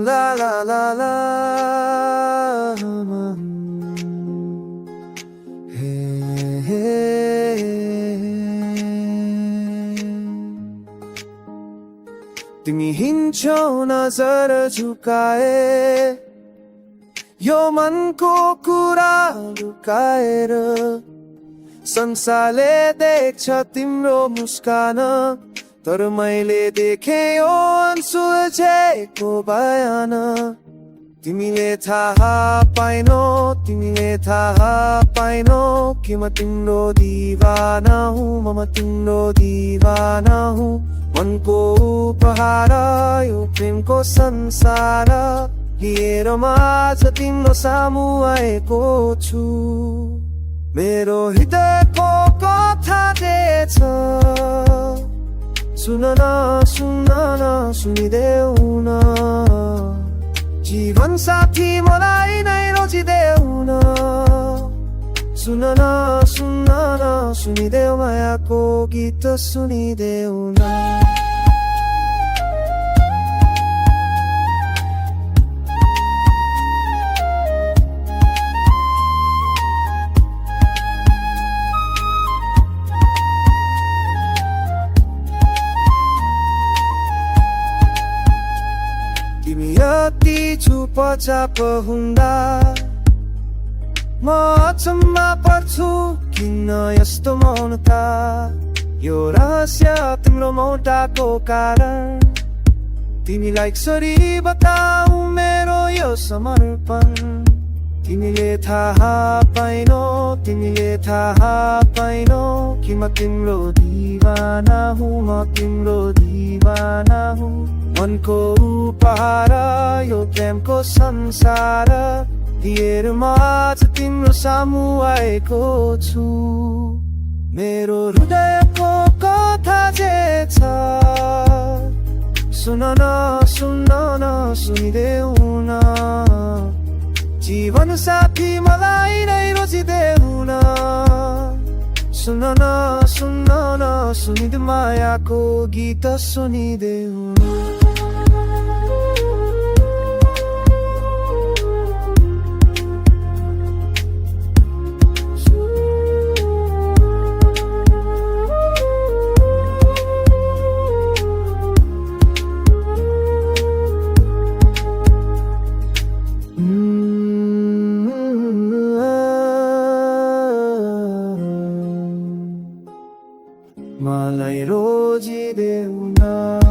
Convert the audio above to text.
La la la la. Hey, hey. तिमी हिँड्छौ नजर झुकाए यो मनको कुरा लुकाएर संसारले देख्छ तिम्रो मुस्कान तर मैले देखे यो अनसुल्झेको बयान तिमीले थाहा पाइनौ कि म तिम्रो दिवाना हुँ म तिम्रो दिवाना हुँ मनको उपहार यो प्रेमको संसार लिएर म आज तिम्रो सामु आएको छु मेरो हृदयको कथा छ सुन न सुनिदेऊ न जीवन साथी मलाई नै रोजिदेऊ न सुन न सुनिदेऊ मायाको गीत सुनिदेऊ न तिमी यति चुपचाप हुँदा म अचम्म पर्छु किन यस्तो मौनता यो रहस्य तिम्रो मौटाको कारण तिमीलाई कसरी बताऊ मेरो यो समर्पण तिमीले थाहा पाइनौ कि म तिम्रो दिवाना हुँ म तिम्रो दिवाना हुँ मनको उपहार यो प्रेमको संसार लिएर म आज तिम्रो सामु आएको छु मेरो हृदयको कथा जे छ सुन न सुनिदेऊ न जीवन साथी मलाई नै रोजिदेऊ न सुन न सुनिदेऊ मायाको गीत सुनिदेऊ न मलाई रोजिदेऊ न